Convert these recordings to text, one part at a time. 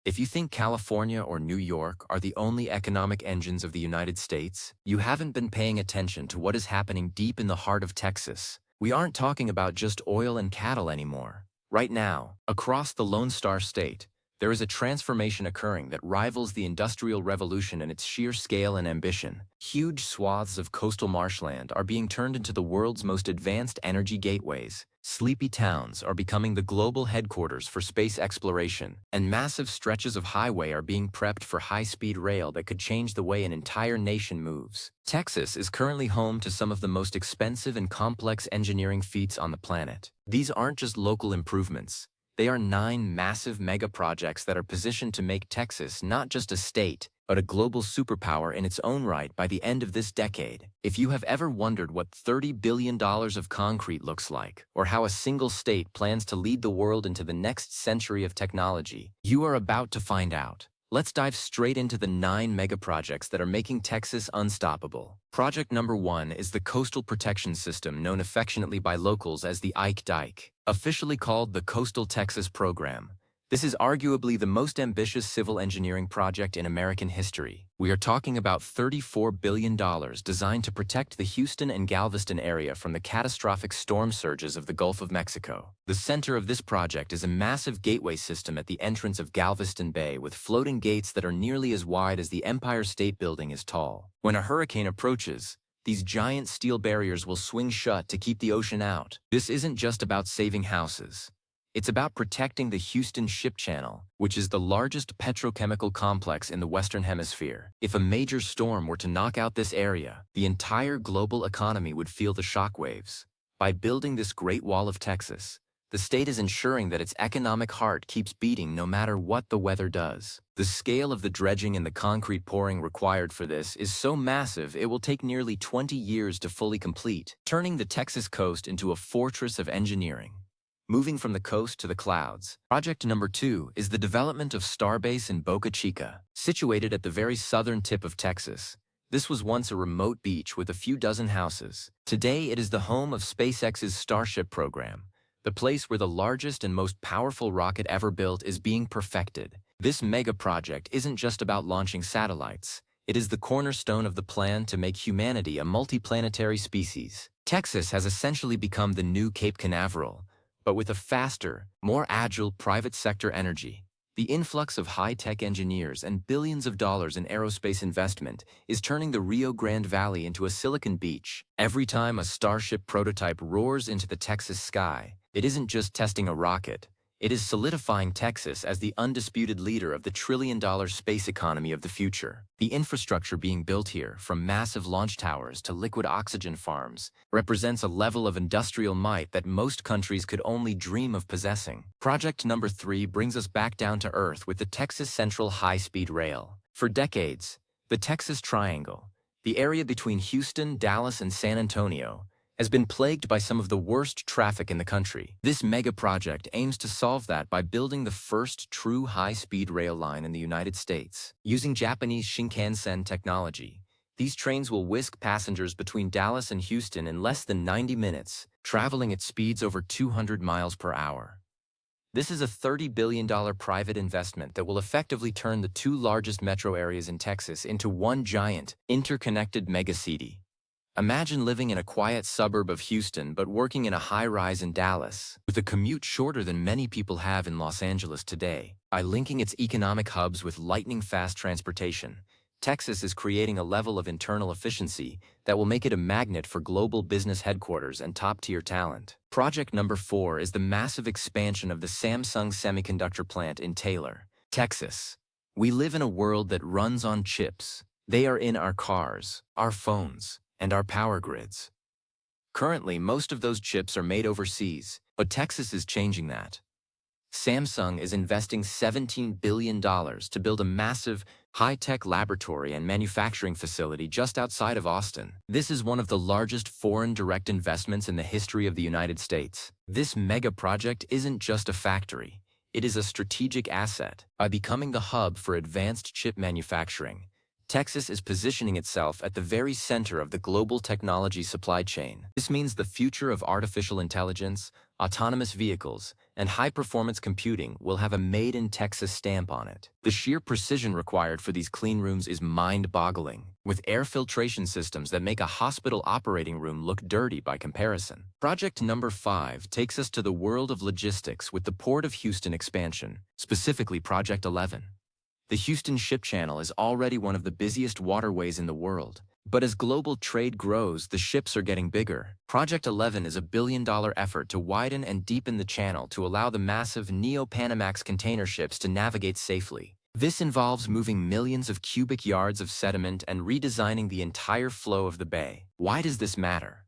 If you think California or New York are the only economic engines of the United States, you haven't been paying attention to what is happening deep in the heart of Texas. We aren't talking about just oil and cattle anymore. Right now, across the Lone Star State, there is a transformation occurring that rivals the Industrial Revolution in its sheer scale and ambition. Huge swaths of coastal marshland are being turned into the world's most advanced energy gateways. Sleepy towns are becoming the global headquarters for space exploration, and massive stretches of highway are being prepped for high-speed rail that could change the way an entire nation moves. Texas is currently home to some of the most expensive and complex engineering feats on the planet. These aren't just local improvements. They are 9 massive mega projects that are positioned to make Texas not just a state, but a global superpower in its own right by the end of this decade. If you have ever wondered what $30 billion of concrete looks like, or how a single state plans to lead the world into the next century of technology, you are about to find out. Let's dive straight into the 9 mega projects that are making Texas unstoppable. Project number 1 is the Coastal Protection System, known affectionately by locals as the Ike Dike, officially called the Coastal Texas Program. This is arguably the most ambitious civil engineering project in American history. We are talking about $34 billion designed to protect the Houston and Galveston area from the catastrophic storm surges of the Gulf of Mexico. The center of this project is a massive gateway system at the entrance of Galveston Bay with floating gates that are nearly as wide as the Empire State Building is tall. When a hurricane approaches, these giant steel barriers will swing shut to keep the ocean out. This isn't just about saving houses. It's about protecting the Houston Ship Channel, which is the largest petrochemical complex in the Western Hemisphere. If a major storm were to knock out this area, the entire global economy would feel the shockwaves. By building this Great Wall of Texas, the state is ensuring that its economic heart keeps beating no matter what the weather does. The scale of the dredging and the concrete pouring required for this is so massive it will take nearly 20 years to fully complete, turning the Texas coast into a fortress of engineering. Moving from the coast to the clouds, project number 2 is the development of Starbase in Boca Chica. Situated at the very southern tip of Texas, this was once a remote beach with a few dozen houses. Today, it is the home of SpaceX's Starship program, the place where the largest and most powerful rocket ever built is being perfected. This mega project isn't just about launching satellites. It is the cornerstone of the plan to make humanity a multiplanetary species. Texas has essentially become the new Cape Canaveral, but with a faster, more agile private sector energy. The influx of high-tech engineers and billions of dollars in aerospace investment is turning the Rio Grande Valley into a Silicon Beach. Every time a Starship prototype roars into the Texas sky, it isn't just testing a rocket. It is solidifying Texas as the undisputed leader of the trillion-dollar space economy of the future. The infrastructure being built here, from massive launch towers to liquid oxygen farms, represents a level of industrial might that most countries could only dream of possessing. Project number 3 brings us back down to earth with the Texas Central High-Speed Rail. For decades, the Texas Triangle, the area between Houston, Dallas, and San Antonio, has been plagued by some of the worst traffic in the country. This mega project aims to solve that by building the first true high-speed rail line in the United States. Using Japanese Shinkansen technology, these trains will whisk passengers between Dallas and Houston in less than 90 minutes, traveling at speeds over 200 miles per hour. This is a $30 billion private investment that will effectively turn the 2 largest metro areas in Texas into one giant, interconnected megacity. Imagine living in a quiet suburb of Houston but working in a high-rise in Dallas, with a commute shorter than many people have in Los Angeles today. By linking its economic hubs with lightning-fast transportation, Texas is creating a level of internal efficiency that will make it a magnet for global business headquarters and top-tier talent. Project number 4 is the massive expansion of the Samsung Semiconductor plant in Taylor, Texas. We live in a world that runs on chips. They are in our cars, our phones, and our power grids. Currently, most of those chips are made overseas, but Texas is changing that. Samsung is investing $17 billion to build a massive, high-tech laboratory and manufacturing facility just outside of Austin. This is one of the largest foreign direct investments in the history of the United States. This mega project isn't just a factory. It is a strategic asset. By becoming the hub for advanced chip manufacturing, Texas is positioning itself at the very center of the global technology supply chain. This means the future of artificial intelligence, autonomous vehicles, and high-performance computing will have a made-in-Texas stamp on it. The sheer precision required for these clean rooms is mind-boggling, with air filtration systems that make a hospital operating room look dirty by comparison. Project number 5 takes us to the world of logistics with the Port of Houston expansion, specifically Project 11. The Houston Ship Channel is already one of the busiest waterways in the world. But as global trade grows, the ships are getting bigger. Project 11 is a billion-dollar effort to widen and deepen the channel to allow the massive Neo-Panamax container ships to navigate safely. This involves moving millions of cubic yards of sediment and redesigning the entire flow of the bay. Why does this matter?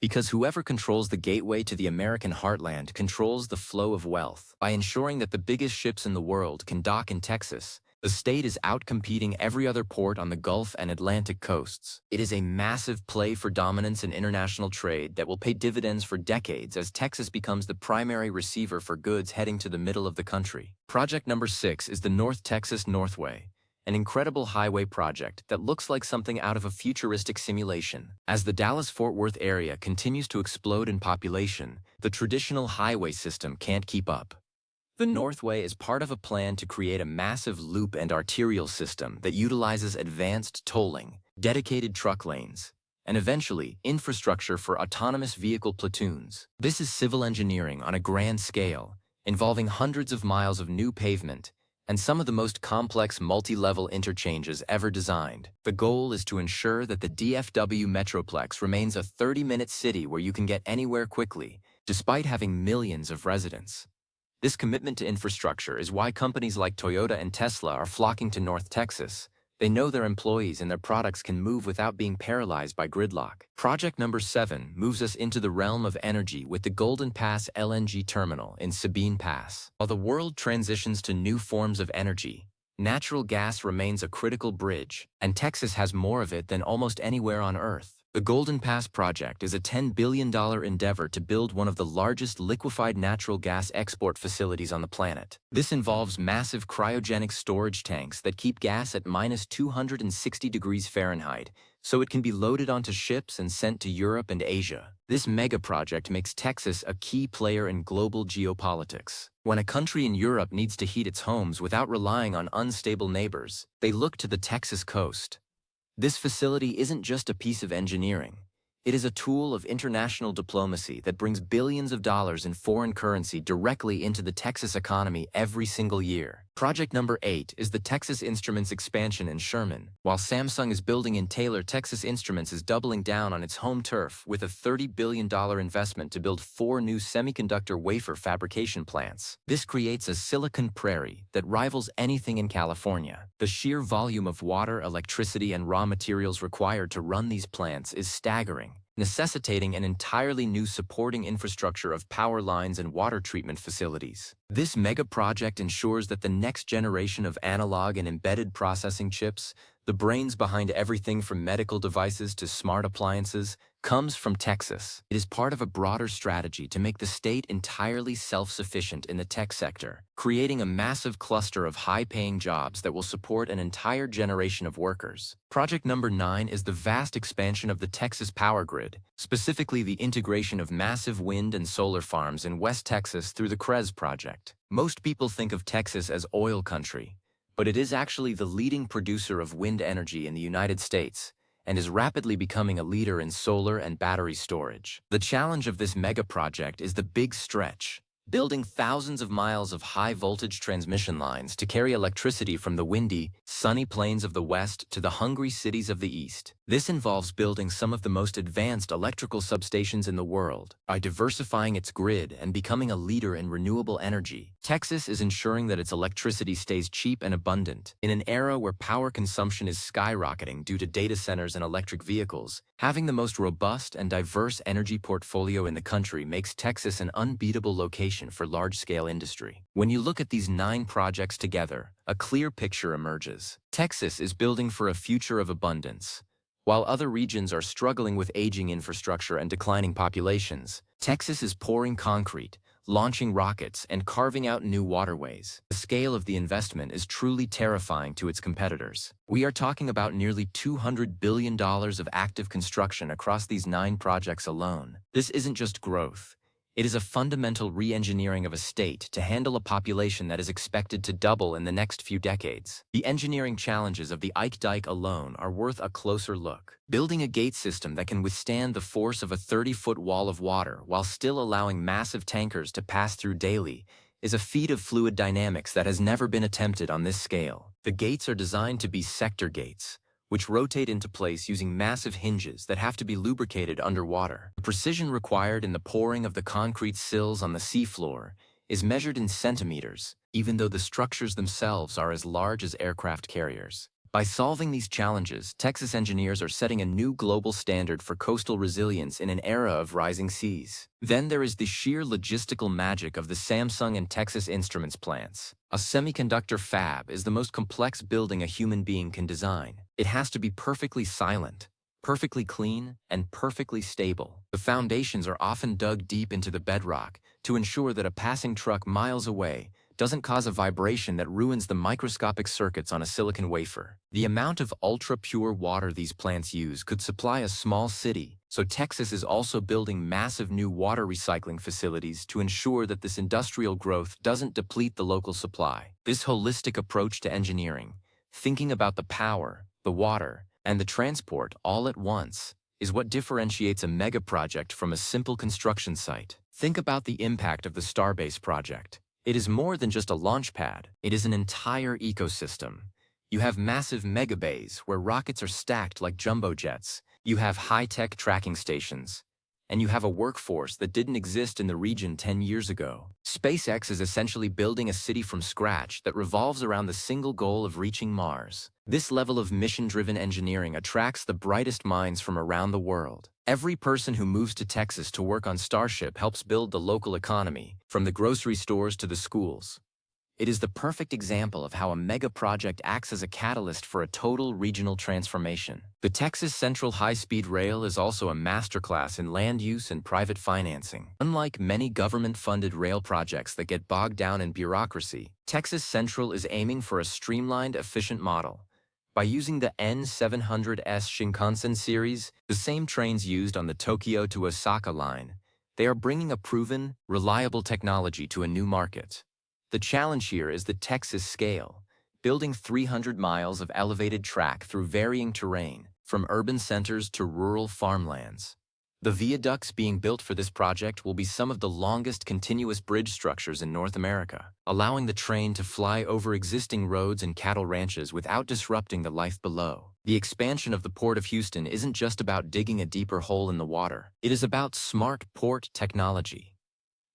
Because whoever controls the gateway to the American heartland controls the flow of wealth. By ensuring that the biggest ships in the world can dock in Texas, the state is outcompeting every other port on the Gulf and Atlantic coasts. It is a massive play for dominance in international trade that will pay dividends for decades as Texas becomes the primary receiver for goods heading to the middle of the country. Project number 6 is the North Texas Northway, an incredible highway project that looks like something out of a futuristic simulation. As the Dallas-Fort Worth area continues to explode in population, the traditional highway system can't keep up. The Northway is part of a plan to create a massive loop and arterial system that utilizes advanced tolling, dedicated truck lanes, and eventually infrastructure for autonomous vehicle platoons. This is civil engineering on a grand scale, involving hundreds of miles of new pavement and some of the most complex multi-level interchanges ever designed. The goal is to ensure that the DFW Metroplex remains a 30-minute city where you can get anywhere quickly, despite having millions of residents. This commitment to infrastructure is why companies like Toyota and Tesla are flocking to North Texas. They know their employees and their products can move without being paralyzed by gridlock. Project number 7 moves us into the realm of energy with the Golden Pass LNG terminal in Sabine Pass. While the world transitions to new forms of energy, natural gas remains a critical bridge, and Texas has more of it than almost anywhere on Earth. The Golden Pass project is a $10 billion endeavor to build one of the largest liquefied natural gas export facilities on the planet. This involves massive cryogenic storage tanks that keep gas at -260 degrees Fahrenheit, so it can be loaded onto ships and sent to Europe and Asia. This mega project makes Texas a key player in global geopolitics. When a country in Europe needs to heat its homes without relying on unstable neighbors, they look to the Texas coast. This facility isn't just a piece of engineering. It is a tool of international diplomacy that brings billions of dollars in foreign currency directly into the Texas economy every single year. Project number 8 is the Texas Instruments expansion in Sherman. While Samsung is building in Taylor, Texas Instruments is doubling down on its home turf with a $30 billion investment to build 4 new semiconductor wafer fabrication plants. This creates a silicon prairie that rivals anything in California. The sheer volume of water, electricity, and raw materials required to run these plants is staggering, necessitating an entirely new supporting infrastructure of power lines and water treatment facilities. This mega project ensures that the next generation of analog and embedded processing chips, the brains behind everything from medical devices to smart appliances, comes from Texas. It is part of a broader strategy to make the state entirely self-sufficient in the tech sector, creating a massive cluster of high-paying jobs that will support an entire generation of workers. Project number 9 is the vast expansion of the Texas power grid, specifically the integration of massive wind and solar farms in West Texas through the CREZ project. Most people think of Texas as oil country, but it is actually the leading producer of wind energy in the United States, and is rapidly becoming a leader in solar and battery storage. The challenge of this mega project is the big stretch, building thousands of miles of high-voltage transmission lines to carry electricity from the windy, sunny plains of the west to the hungry cities of the east. This involves building some of the most advanced electrical substations in the world. By diversifying its grid and becoming a leader in renewable energy, Texas is ensuring that its electricity stays cheap and abundant. In an era where power consumption is skyrocketing due to data centers and electric vehicles, having the most robust and diverse energy portfolio in the country makes Texas an unbeatable location for large-scale industry. When you look at these 9 projects together, a clear picture emerges. Texas is building for a future of abundance. While other regions are struggling with aging infrastructure and declining populations, Texas is pouring concrete, launching rockets, and carving out new waterways. The scale of the investment is truly terrifying to its competitors. We are talking about nearly $200 billion of active construction across these 9 projects alone. This isn't just growth. It is a fundamental re-engineering of a state to handle a population that is expected to double in the next few decades. The engineering challenges of the Ike Dike alone are worth a closer look. Building a gate system that can withstand the force of a 30-foot wall of water while still allowing massive tankers to pass through daily is a feat of fluid dynamics that has never been attempted on this scale. The gates are designed to be sector gates, which rotate into place using massive hinges that have to be lubricated underwater. The precision required in the pouring of the concrete sills on the seafloor is measured in centimeters, even though the structures themselves are as large as aircraft carriers. By solving these challenges, Texas engineers are setting a new global standard for coastal resilience in an era of rising seas. Then there is the sheer logistical magic of the Samsung and Texas Instruments plants. A semiconductor fab is the most complex building a human being can design. It has to be perfectly silent, perfectly clean, and perfectly stable. The foundations are often dug deep into the bedrock to ensure that a passing truck miles away doesn't cause a vibration that ruins the microscopic circuits on a silicon wafer. The amount of ultra-pure water these plants use could supply a small city, so Texas is also building massive new water recycling facilities to ensure that this industrial growth doesn't deplete the local supply. This holistic approach to engineering, thinking about the power, the water, and the transport all at once, is what differentiates a mega project from a simple construction site. Think about the impact of the Starbase project. It is more than just a launch pad. It is an entire ecosystem. You have massive megabays where rockets are stacked like jumbo jets. You have high-tech tracking stations. And you have a workforce that didn't exist in the region 10 years ago. SpaceX is essentially building a city from scratch that revolves around the single goal of reaching Mars. This level of mission-driven engineering attracts the brightest minds from around the world. Every person who moves to Texas to work on Starship helps build the local economy, from the grocery stores to the schools. It is the perfect example of how a mega project acts as a catalyst for a total regional transformation. The Texas Central High-Speed Rail is also a masterclass in land use and private financing. Unlike many government-funded rail projects that get bogged down in bureaucracy, Texas Central is aiming for a streamlined, efficient model. By using the N700S Shinkansen series, the same trains used on the Tokyo to Osaka line, they are bringing a proven, reliable technology to a new market. The challenge here is the Texas scale, building 300 miles of elevated track through varying terrain, from urban centers to rural farmlands. The viaducts being built for this project will be some of the longest continuous bridge structures in North America, allowing the train to fly over existing roads and cattle ranches without disrupting the life below. The expansion of the Port of Houston isn't just about digging a deeper hole in the water. It is about smart port technology.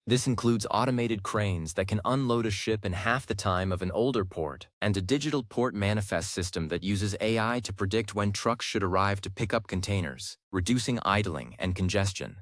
This includes automated cranes that can unload a ship in half the time of an older port, and a digital port manifest system that uses AI to predict when trucks should arrive to pick up containers, reducing idling and congestion.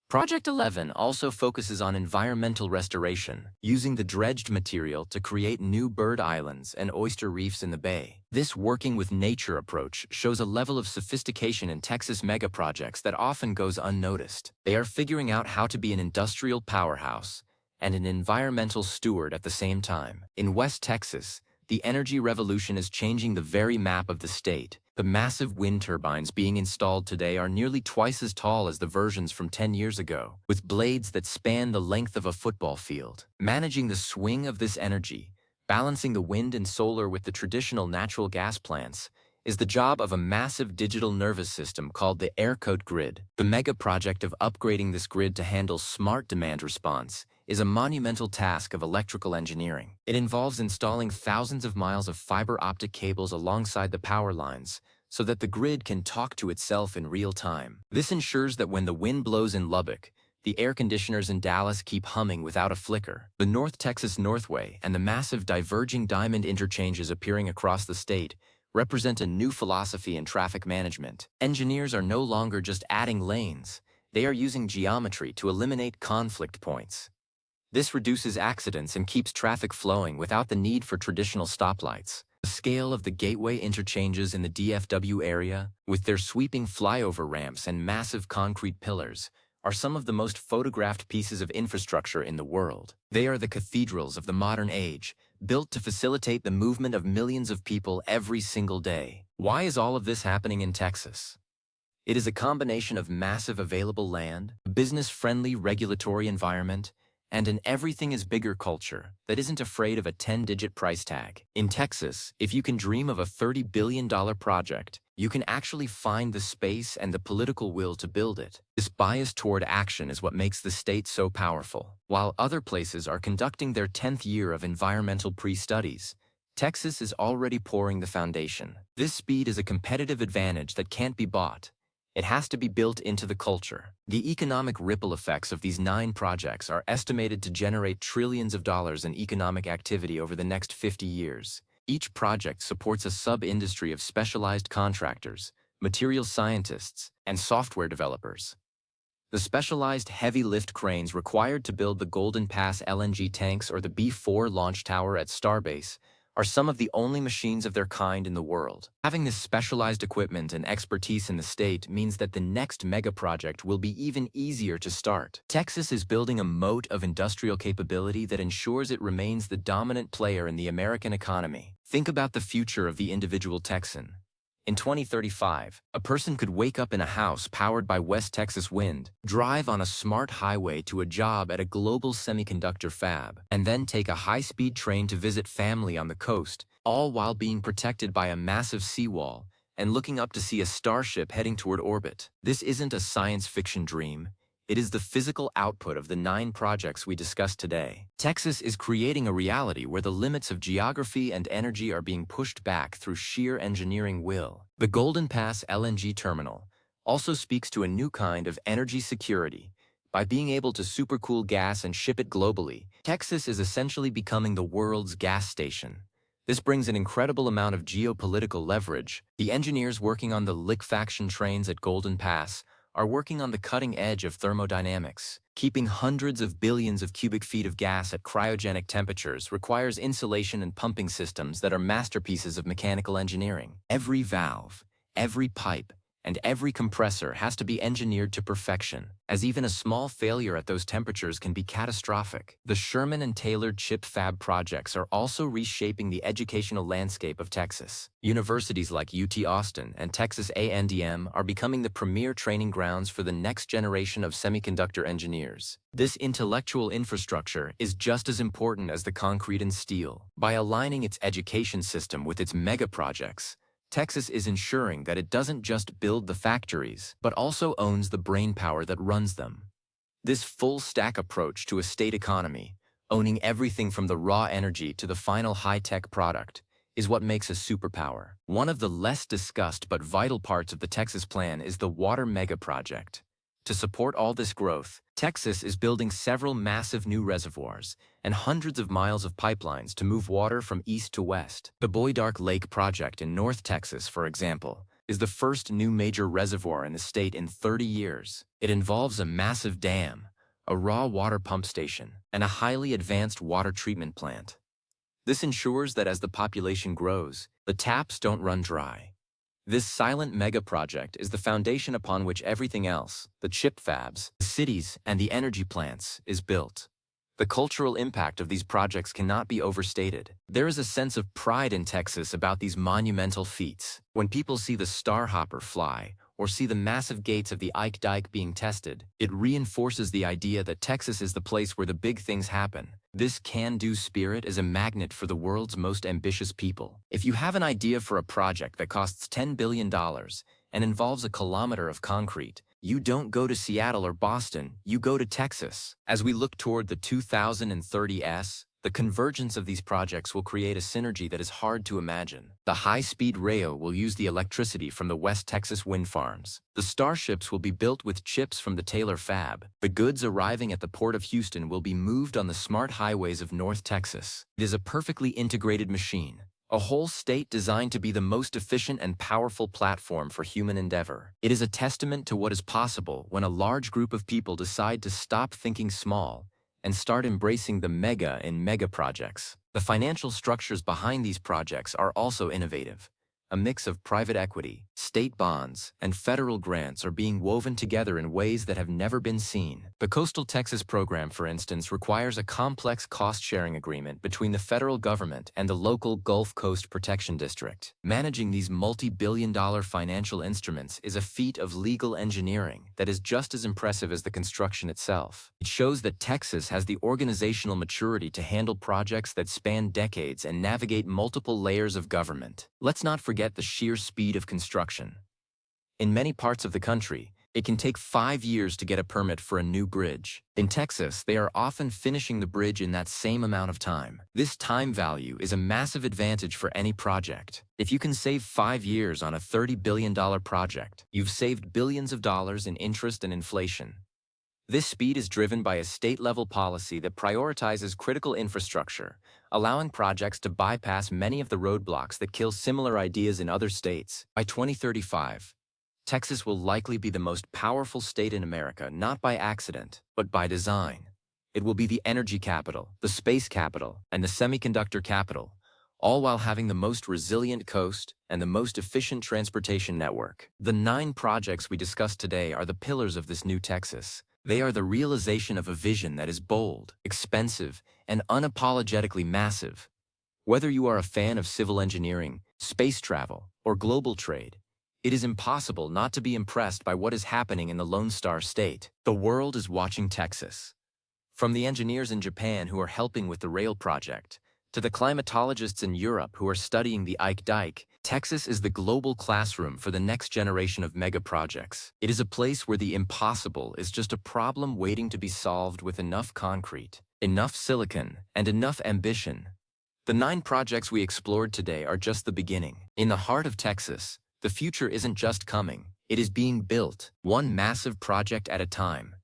Project 11 also focuses on environmental restoration, using the dredged material to create new bird islands and oyster reefs in the bay. This working with nature approach shows a level of sophistication in Texas megaprojects that often goes unnoticed. They are figuring out how to be an industrial powerhouse and an environmental steward at the same time. In West Texas, the energy revolution is changing the very map of the state. The massive wind turbines being installed today are nearly twice as tall as the versions from 10 years ago, with blades that span the length of a football field. Managing the swing of this energy, balancing the wind and solar with the traditional natural gas plants, is the job of a massive digital nervous system called the Aircoat Grid. The mega project of upgrading this grid to handle smart demand response is a monumental task of electrical engineering. It involves installing thousands of miles of fiber optic cables alongside the power lines so that the grid can talk to itself in real time. This ensures that when the wind blows in Lubbock, the air conditioners in Dallas keep humming without a flicker. The North Texas Northway and the massive diverging diamond interchanges appearing across the state represent a new philosophy in traffic management. Engineers are no longer just adding lanes. They are using geometry to eliminate conflict points. This reduces accidents and keeps traffic flowing without the need for traditional stoplights. The scale of the gateway interchanges in the DFW area, with their sweeping flyover ramps and massive concrete pillars, are some of the most photographed pieces of infrastructure in the world. They are the cathedrals of the modern age, built to facilitate the movement of millions of people every single day. Why is all of this happening in Texas? It is a combination of massive available land, a business-friendly regulatory environment, and an everything-is-bigger culture that isn't afraid of a 10-digit price tag. In Texas, if you can dream of a $30 billion project, you can actually find the space and the political will to build it. This bias toward action is what makes the state so powerful. While other places are conducting their 10th year of environmental pre-studies, Texas is already pouring the foundation. This speed is a competitive advantage that can't be bought. It has to be built into the culture. The economic ripple effects of these 9 projects are estimated to generate trillions of dollars in economic activity over the next 50 years. Each project supports a sub-industry of specialized contractors, material scientists, and software developers. The specialized heavy lift cranes required to build the Golden Pass LNG tanks or the B-4 launch tower at Starbase are some of the only machines of their kind in the world. Having this specialized equipment and expertise in the state means that the next mega project will be even easier to start. Texas is building a moat of industrial capability that ensures it remains the dominant player in the American economy. Think about the future of the individual Texan. In 2035, a person could wake up in a house powered by West Texas wind, drive on a smart highway to a job at a global semiconductor fab, and then take a high-speed train to visit family on the coast, all while being protected by a massive seawall and looking up to see a starship heading toward orbit. This isn't a science fiction dream. It is the physical output of the 9 projects we discussed today. Texas is creating a reality where the limits of geography and energy are being pushed back through sheer engineering will. The Golden Pass LNG terminal also speaks to a new kind of energy security. By being able to supercool gas and ship it globally, Texas is essentially becoming the world's gas station. This brings an incredible amount of geopolitical leverage. The engineers working on the liquefaction trains at Golden Pass are working on the cutting edge of thermodynamics. Keeping hundreds of billions of cubic feet of gas at cryogenic temperatures requires insulation and pumping systems that are masterpieces of mechanical engineering. Every valve, every pipe, and every compressor has to be engineered to perfection, as even a small failure at those temperatures can be catastrophic. The Sherman and Taylor chip fab projects are also reshaping the educational landscape of Texas. Universities like UT Austin and Texas A&M are becoming the premier training grounds for the next generation of semiconductor engineers. This intellectual infrastructure is just as important as the concrete and steel. By aligning its education system with its mega projects, Texas is ensuring that it doesn't just build the factories, but also owns the brainpower that runs them. This full-stack approach to a state economy, owning everything from the raw energy to the final high-tech product, is what makes a superpower. One of the less discussed but vital parts of the Texas plan is the water mega project. To support all this growth, Texas is building several massive new reservoirs and hundreds of miles of pipelines to move water from east to west. The Boydark Lake project in North Texas, for example, is the first new major reservoir in the state in 30 years. It involves a massive dam, a raw water pump station, and a highly advanced water treatment plant. This ensures that as the population grows, the taps don't run dry. This silent mega project is the foundation upon which everything else, the chip fabs, the cities, and the energy plants, is built. The cultural impact of these projects cannot be overstated. There is a sense of pride in Texas about these monumental feats. When people see the Starhopper fly, or see the massive gates of the Ike Dike being tested, it reinforces the idea that Texas is the place where the big things happen. This can-do spirit is a magnet for the world's most ambitious people. If you have an idea for a project that costs $10 billion and involves a kilometer of concrete, you don't go to Seattle or Boston, you go to Texas. As we look toward the 2030s, the convergence of these projects will create a synergy that is hard to imagine. The high-speed rail will use the electricity from the West Texas wind farms. The starships will be built with chips from the Taylor fab. The goods arriving at the Port of Houston will be moved on the smart highways of North Texas. It is a perfectly integrated machine, a whole state designed to be the most efficient and powerful platform for human endeavor. It is a testament to what is possible when a large group of people decide to stop thinking small and start embracing the mega in mega projects. The financial structures behind these projects are also innovative. A mix of private equity, state bonds, and federal grants are being woven together in ways that have never been seen. The Coastal Texas program, for instance, requires a complex cost-sharing agreement between the federal government and the local Gulf Coast Protection District. Managing these multi-billion-dollar financial instruments is a feat of legal engineering that is just as impressive as the construction itself. It shows that Texas has the organizational maturity to handle projects that span decades and navigate multiple layers of government. Let's not forget the sheer speed of construction. In many parts of the country, it can take 5 years to get a permit for a new bridge. In Texas, they are often finishing the bridge in that same amount of time. This time value is a massive advantage for any project. If you can save 5 years on a $30 billion project, you've saved billions of dollars in interest and inflation. This speed is driven by a state-level policy that prioritizes critical infrastructure, allowing projects to bypass many of the roadblocks that kill similar ideas in other states. By 2035, Texas will likely be the most powerful state in America, not by accident, but by design. It will be the energy capital, the space capital, and the semiconductor capital, all while having the most resilient coast and the most efficient transportation network. The 9 projects we discussed today are the pillars of this new Texas. They are the realization of a vision that is bold, expensive, and unapologetically massive. Whether you are a fan of civil engineering, space travel, or global trade, it is impossible not to be impressed by what is happening in the Lone Star State. The world is watching Texas. From the engineers in Japan who are helping with the rail project, to the climatologists in Europe who are studying the Ike Dike, Texas is the global classroom for the next generation of mega projects. It is a place where the impossible is just a problem waiting to be solved with enough concrete, enough silicon, and enough ambition. The 9 projects we explored today are just the beginning. In the heart of Texas, the future isn't just coming, it is being built, one massive project at a time.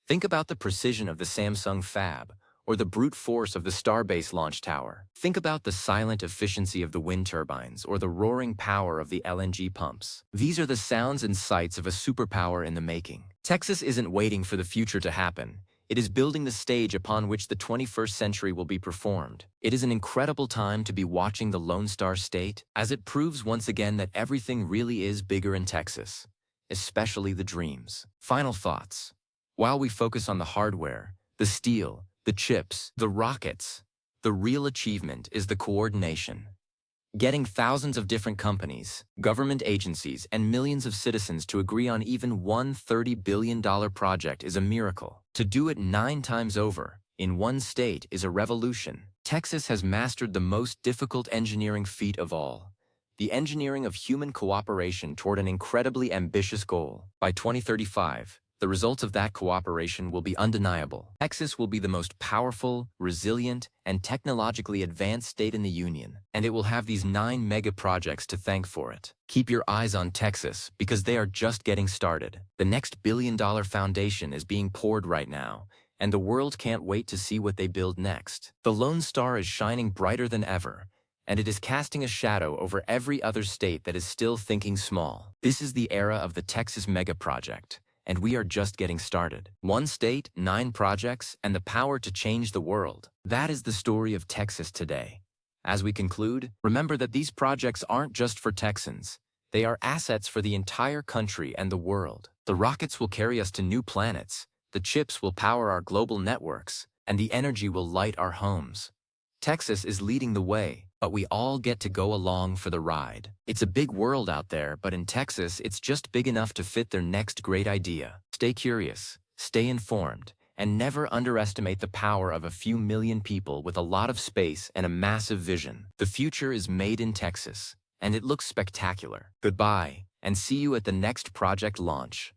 Think about the precision of the Samsung fab, or the brute force of the Starbase launch tower. Think about the silent efficiency of the wind turbines or the roaring power of the LNG pumps. These are the sounds and sights of a superpower in the making. Texas isn't waiting for the future to happen. It is building the stage upon which the 21st century will be performed. It is an incredible time to be watching the Lone Star State, as it proves once again that everything really is bigger in Texas, especially the dreams. Final thoughts. While we focus on the hardware, the steel, the chips, the rockets, the real achievement is the coordination. Getting thousands of different companies, government agencies, and millions of citizens to agree on even one $30 billion project is a miracle. To do it 9 times over, in one state, is a revolution. Texas has mastered the most difficult engineering feat of all, the engineering of human cooperation toward an incredibly ambitious goal. By 2035, the results of that cooperation will be undeniable. Texas will be the most powerful, resilient, and technologically advanced state in the Union, and it will have these 9 mega projects to thank for it. Keep your eyes on Texas, because they are just getting started. The next billion-dollar foundation is being poured right now, and the world can't wait to see what they build next. The Lone Star is shining brighter than ever, and it is casting a shadow over every other state that is still thinking small. This is the era of the Texas mega project, and we are just getting started. 1 state, 9 projects, and the power to change the world. That is the story of Texas today. As we conclude, remember that these projects aren't just for Texans. They are assets for the entire country and the world. The rockets will carry us to new planets, the chips will power our global networks, and the energy will light our homes. Texas is leading the way, but we all get to go along for the ride. It's a big world out there, but in Texas, it's just big enough to fit their next great idea. Stay curious, stay informed, and never underestimate the power of a few million people with a lot of space and a massive vision. The future is made in Texas, and it looks spectacular. Goodbye, and see you at the next project launch.